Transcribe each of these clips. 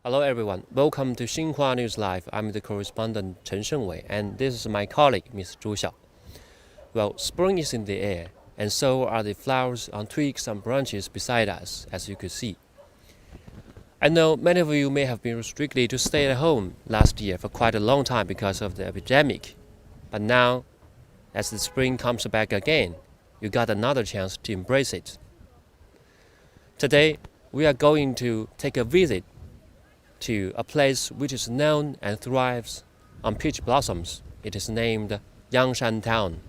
Hello everyone, welcome to Xinhua News Live. I'm the correspondent Chen Shengwei, and this is my colleague, Ms. Zhu Xiao. Well, spring is in the air, and so are the flowers on twigs and branches beside us, as you could see. I know many of you may have been restricted to stay at home last year for quite a long time because of the epidemic. But now, as the spring comes back again, you got another chance to embrace it. Today, we are going to take a visit to a place which is known and thrives on peach blossoms. It is named Yangshan town.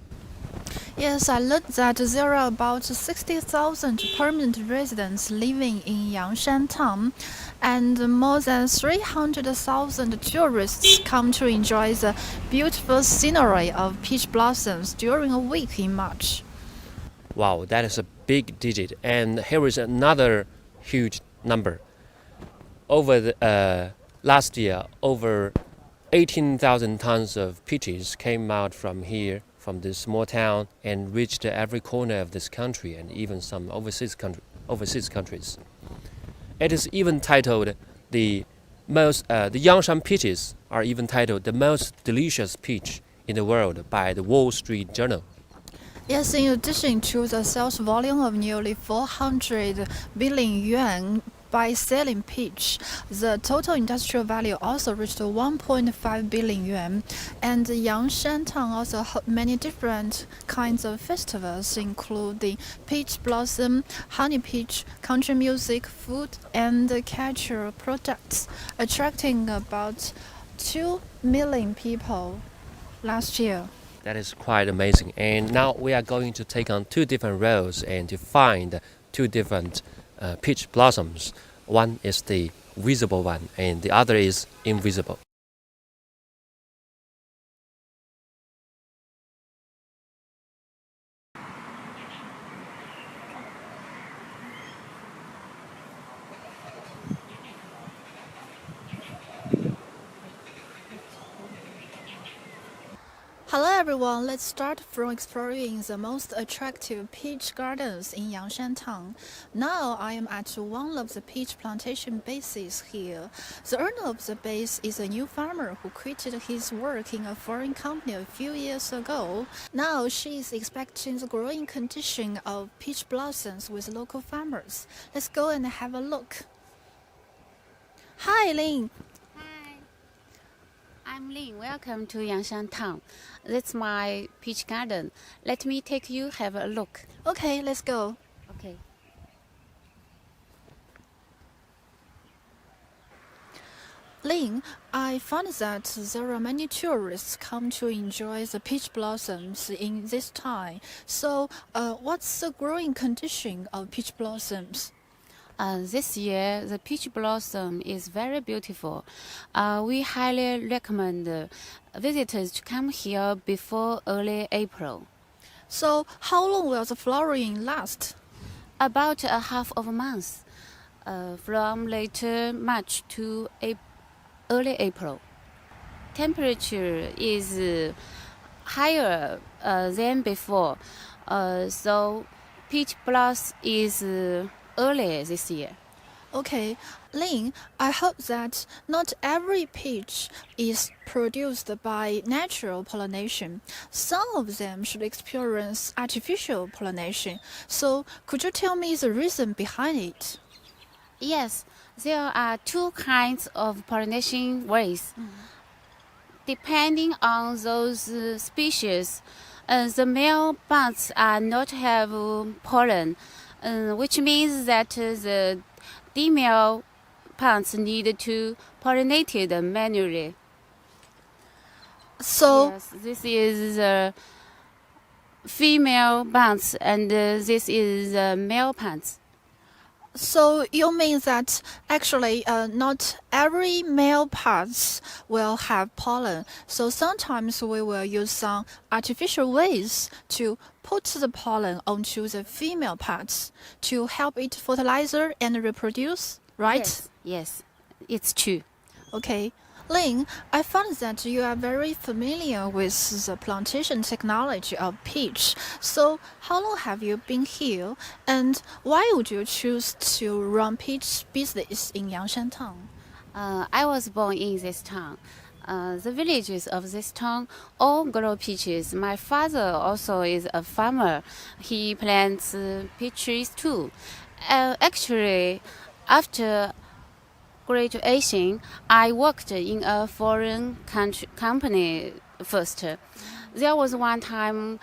Yes, I learned that there are about 60,000 permanent residents living in Yangshan town, and more than 300,000 tourists come to enjoy the beautiful scenery of peach blossoms during a week in March. Wow, that is a big digit. And here is another huge number. Over the last year, over 18,000 tons of peaches came out from here, from this small town, and reached every corner of this country and even some overseas countries. It is even titled the Yangshan peaches are even titled the most delicious peach in the world by the Wall Street Journal. Yes, in addition to the sales volume of nearly 400 billion yuan by selling peach, the total industrial value also reached 1.5 billion yuan. And Yangshan town also held many different kinds of festivals, including peach blossom, honey peach, country music, food, and cultural products, attracting about 2 million people last year. That is quite amazing. And now we are going to take on two different roads and to find two different peach blossoms. One is the visible one and the other is invisible. Hello everyone, let's start from exploring the most attractive peach gardens in Yangshan town. Now I am at one of the peach plantation bases here. The owner of the base is a new farmer who quitted his work in a foreign company a few years ago. Now she is expecting the growing condition of peach blossoms with local farmers. Let's go and have a look. Hi Lin. Hi, I'm Lin. Welcome to Yangshan town. That's my peach garden. Let me take you have a look. Okay, let's go. Okay. Lin, I found that there are many tourists come to enjoy the peach blossoms in this time. So, what's the growing condition of peach blossoms? This year, the peach blossom is very beautiful. We highly recommend visitors to come here before early April. So, how long will the flowering last? About a half of a month, from later March to early April. Temperature is higher than before, so peach blossom is early this year. Okay, Lin, I hope that not every peach is produced by natural pollination. Some of them should experience artificial pollination. So, could you tell me the reason behind it? Yes, there are two kinds of pollination ways. Depending on those species, the male buds are not have pollen, which means that the female plants need to pollinate them manually. So, Yes, this is the female plants and this is the male plants. So you mean that actually not every male parts will have pollen. So sometimes we will use some artificial ways to put the pollen onto the female parts to help it fertilizer and reproduce, right? Yes, it's true. Okay. Lin, I found that you are very familiar with the plantation technology of peach. So, how long have you been here, and why would you choose to run peach business in Yangshan town? I was born in this town. The villages of this town all grow peaches. My father also is a farmer. He plants peach trees too. Actually, after graduation, I worked in a foreign company first. There was one time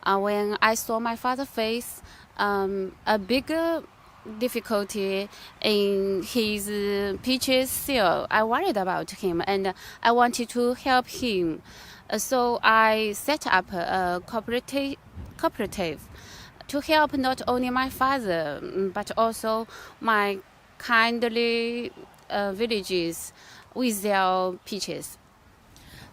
when I saw my father face a bigger difficulty in his peaches sale. I worried about him and I wanted to help him. So I set up a cooperative to help not only my father but also my kindly villages with their peaches.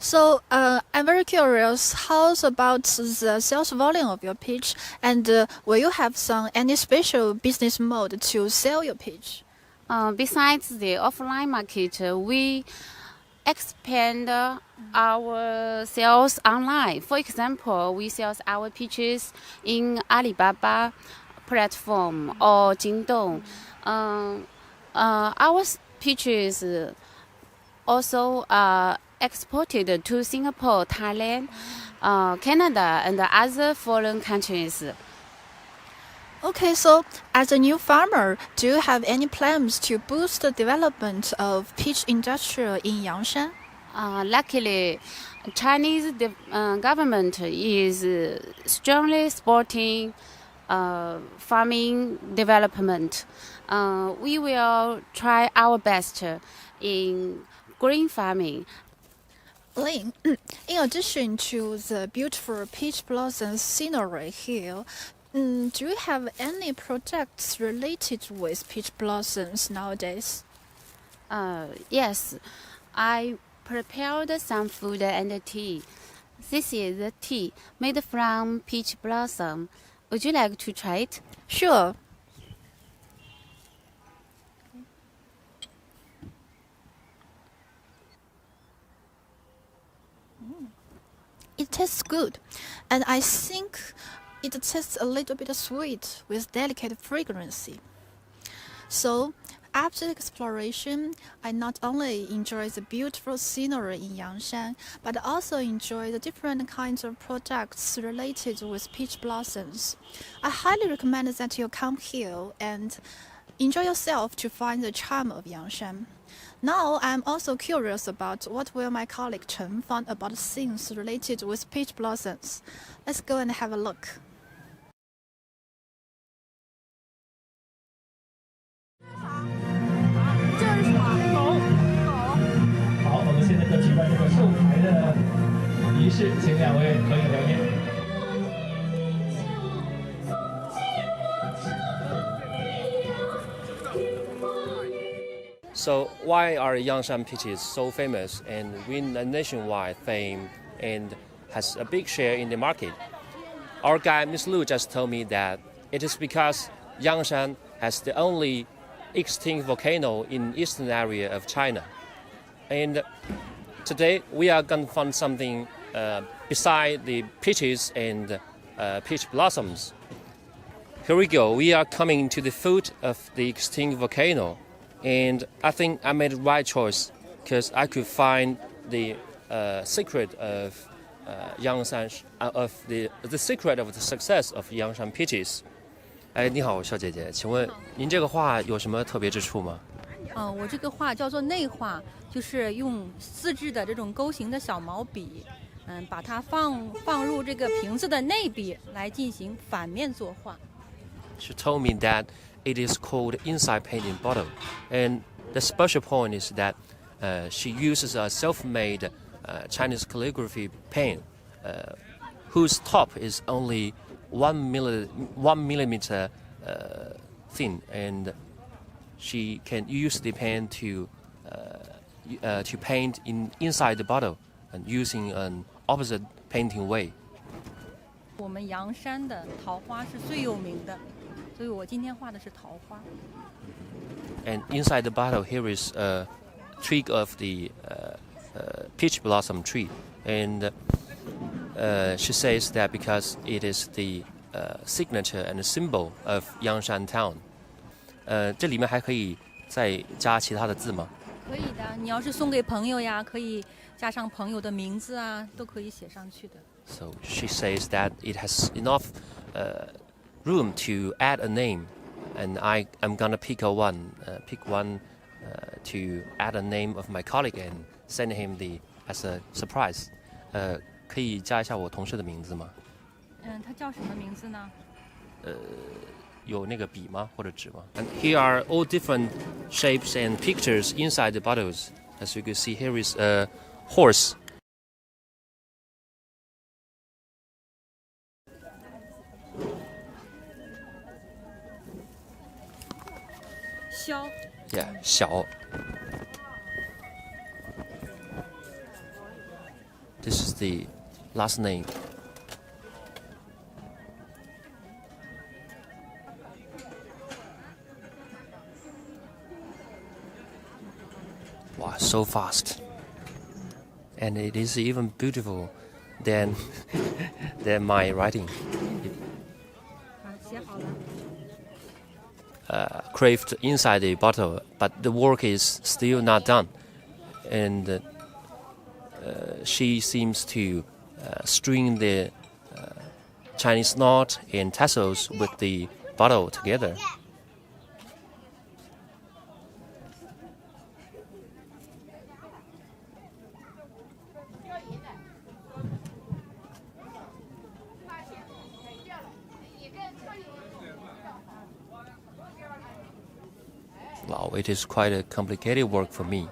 So I'm very curious, how's about the sales volume of your peach, and will you have any special business mode to sell your peach? Besides the offline market, we expand our sales online. For example, we sell our peaches in Alibaba platform or Jingdong. Our peaches also exported to Singapore, Thailand, Canada, and other foreign countries. Okay, so as a new farmer, do you have any plans to boost the development of peach industry in Yangshan? Luckily, Chinese government is strongly supporting farming development. We will try our best in green farming. Lin, in addition to the beautiful peach blossom scenery here, do you have any projects related with peach blossoms nowadays? Yes, I prepared some food and tea. This is the tea made from peach blossom. Would you like to try it? Sure. It tastes good, and I think it tastes a little bit sweet with delicate fragrance. So, after exploration, I not only enjoy the beautiful scenery in Yangshan, but also enjoy the different kinds of products related with peach blossoms. I highly recommend that you come here and enjoy yourself to find the charm of Yangshan. Now I'm also curious about what will my colleague Chen find about things related with peach blossoms. Let's go and have a look. So why are Yangshan peaches so famous and win a nationwide fame and has a big share in the market? Our guide Ms. Lu just told me that it is because Yangshan has the only extinct volcano in eastern area of China. And today we are going to find something beside the peaches and peach blossoms. Here we go. We are coming to the foot of the extinct volcano. And I think I made the right choice because I could find the secret of Yangshan, of the secret of the success of Yangshan peaches. 哎，你好，小姐姐，请问您这个画有什么特别之处吗？我这个画叫做内画，就是用自制的这种钩形的小毛笔，把它放入这个瓶子的内壁来进行反面作画。She told me that it is called inside painting bottle, and the special point is that she uses a self-made Chinese calligraphy pen, whose top is only 1 millimeter thin, and she can use the pen to paint inside the bottle, and using an opposite painting way. 我们阳山的桃花是最有名的，所以我今天画的是桃花。And inside the bottle, here is a twig of the peach blossom tree, and she says that because it is the signature and symbol of Yangshan town. 这里面还可以再加其他的字吗？可以的，你要是送给朋友呀，可以加上朋友的名字啊，都可以写上去的。So she says that it has enough room to add a name, and I'm gonna pick one to add a name of my colleague and send him as a surprise. 可以加一下我同事的名字吗？他叫什么名字呢？有那个笔吗？或者纸吗？ And here are all different shapes and pictures inside the bottles. As you can see, here is a horse. 肖。Yeah, 小。This is the last name. Wow, so fast. And it is even beautiful than than my writing. 写好了。Craved inside the bottle, but the work is still not done. And she seems to string the Chinese knot and tassels with the bottle together. Wow, it is quite a complicated work for me.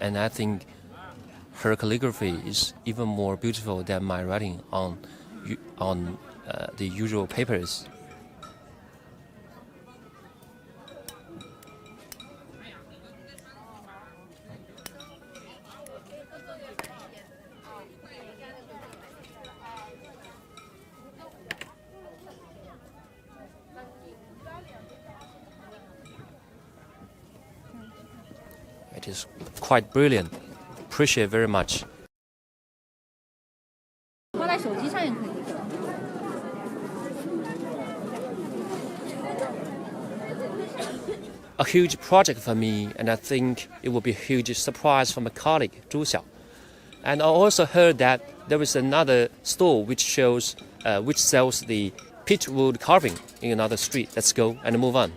And I think her calligraphy is even more beautiful than my writing on the usual papers. It is quite brilliant. Appreciate very much. 放在手机上也可以。A huge project for me, and I think it will be a huge surprise for my colleague Zhu Xiao. And I also heard that there is another store which sells the peach wood carving in another street. Let's go and move on.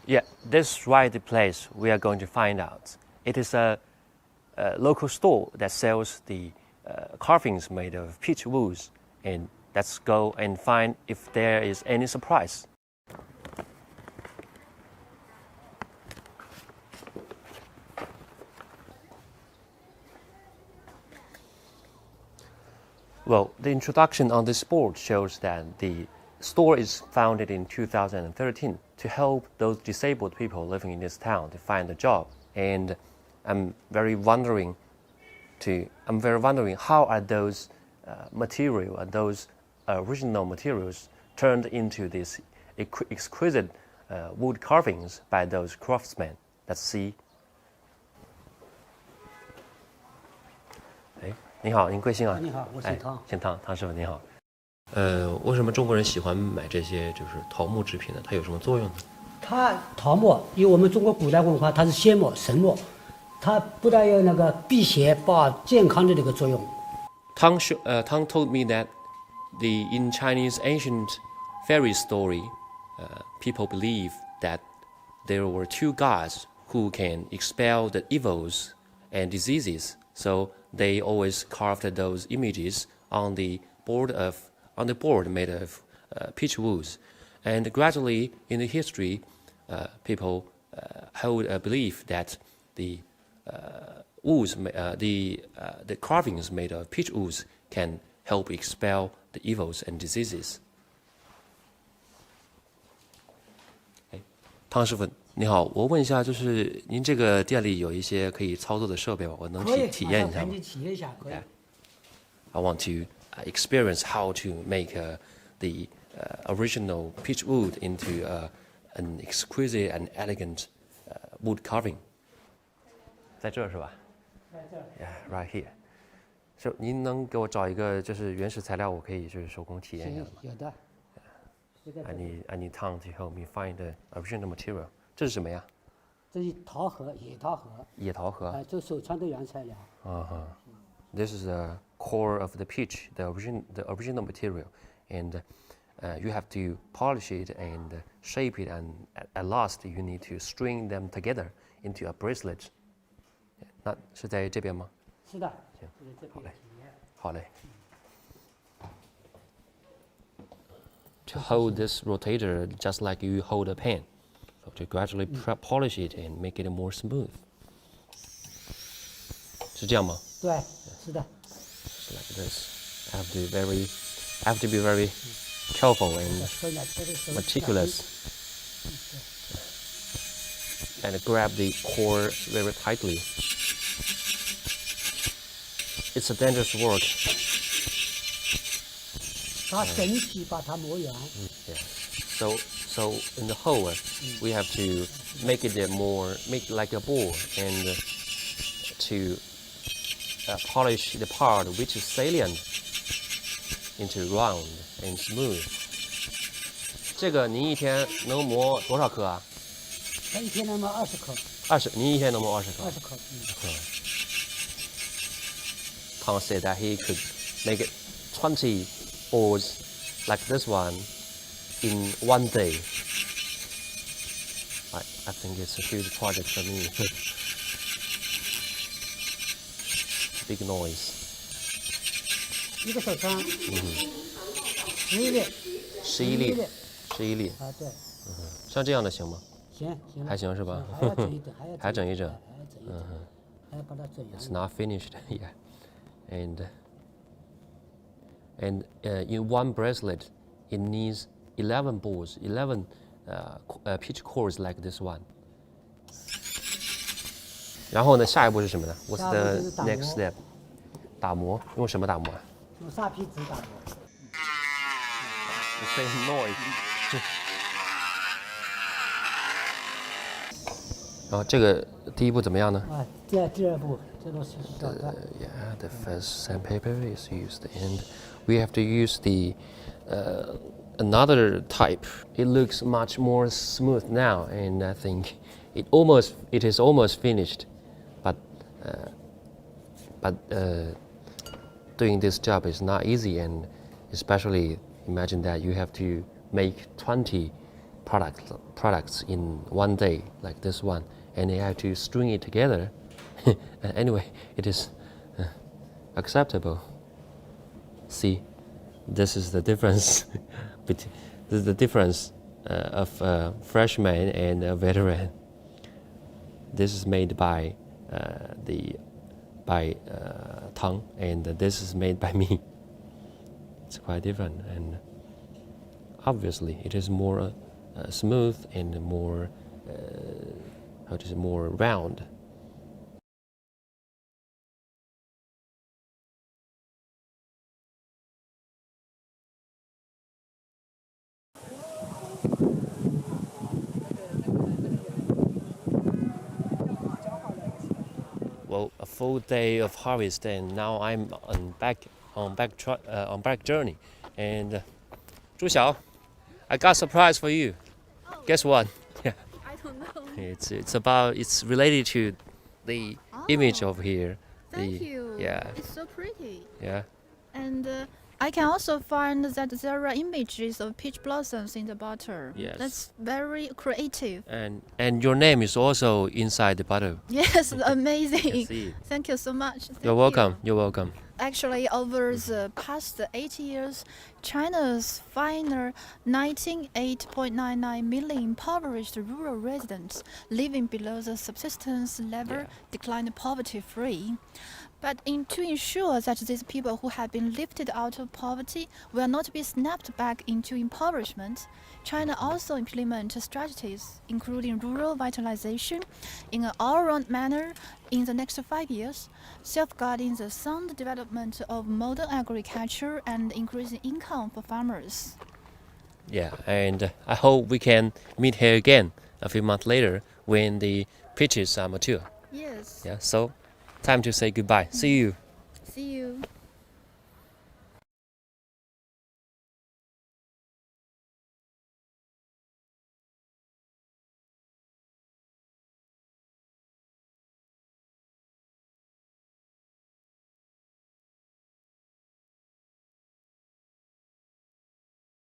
Yeah, this is right the place we are going to find out. It is a local store that sells the carvings made of peach woods, and let's go and find if there is any surprise. Well, the introduction on this board shows that the store is founded in 2013 to help those disabled people living in this town to find a job. And I'm very wondering how are those those original materials turned into these exquisite wood carvings by those craftsmen. Let's see. 你好，您贵姓啊？你好，我姓汤。姓汤，汤师傅您好。为什么中国人喜欢买这些就是桃木制品呢？它有什么作用呢？它桃木，因为我们中国古代文化，它是仙木、神木，它不但有那个辟邪、保健康的这个作用。Tang told me that in Chinese ancient fairy story, people believe that there were two gods who can expel the evils and diseases. So they always carved those images on the board made of peach woods, and gradually in the history, people hold a belief that the carvings made of peach woods can help expel the evils and diseases. 汤师傅你好，我问一下，就是您这个店里有一些可以操作的设备吗？我能可以体验一下吗马上陪你体验一下，可以。 I want to experience how to make the original peach wood into an exquisite and elegant wood carving. 在这儿是吧？在这儿。Yeah, right here. So 您能给我找一个就是原始材料，我可以就是手工体验一下吗？有的。I need time to help me find the original material. 这是什么呀？这是桃核，野桃核。野桃核。这手创的原材料。This is the core of the peach, the original material, and you have to polish it and shape it, and at last you need to string them together into a bracelet. 那是在这边吗？是的。好嘞，好嘞。To hold this rotator just like you hold a pen, so to gradually polish it and make it more smooth. 是这样吗？对，是的。Just like this. I have to be very careful and meticulous, and grab the core very tightly. It's a dangerous work. 把整体把它磨圆。Yeah. So in the whole, we have to make it make like a ball, and to polish the part which is salient into round and smooth. 这个您一天能磨多少颗啊？一天能磨20颗。您一天能磨20颗。20颗。Tom said that he could make it 20 boards like this one in one day. I think it's a huge project for me. Big noise. 一个手枪。11粒。11粒。11粒。啊，对。像这样的行吗？行。还行是吧？还要整一整，还整一整。还要把它整圆。It's not finished yet, and in one bracelet, it needs 11 balls, 11 peach cores like this one. 然后呢，下一步是什么呢？ What's the next step? 打磨，用什么打磨啊？用砂皮纸打磨。The same noise. 然后这个第一步怎么样呢？第二步，这都是找的。Yeah, the first sandpaper is used, and we have to use the another type. It looks much more smooth now, and I think it is almost finished. But doing this job is not easy, and especially imagine that you have to make 20 products in one day, like this one, and you have to string it together. Anyway, it is acceptable. See, this is the difference. This is the difference of a freshman and a veteran. This is made by Tang, and this is made by me. It's quite different, and obviously it is more smooth and more more round. Well, a full day of harvest, and now I'm on back journey. And 朱晓, I got a surprise for you. Guess what? Yeah. I don't know. It's related to the image over here. Thank you. Yeah. It's so pretty. Yeah. And I can also find that there are images of peach blossoms in the butter. Yes. That's very creative. And your name is also inside the butter. Yes, amazing. See. Thank you so much. You're welcome. You're welcome. Actually, over the past 8 years, China's final 98.99 million impoverished rural residents living below the subsistence level declined poverty-free. But to ensure that these people who have been lifted out of poverty will not be snapped back into impoverishment, China also implements strategies, including rural vitalization, in an all-round manner in the next 5 years, safeguarding the sound development of modern agriculture and increasing income for farmers. Yeah, and I hope we can meet here again a few months later when the peaches are mature. Yes. Yeah, so time to say goodbye. See you. See you.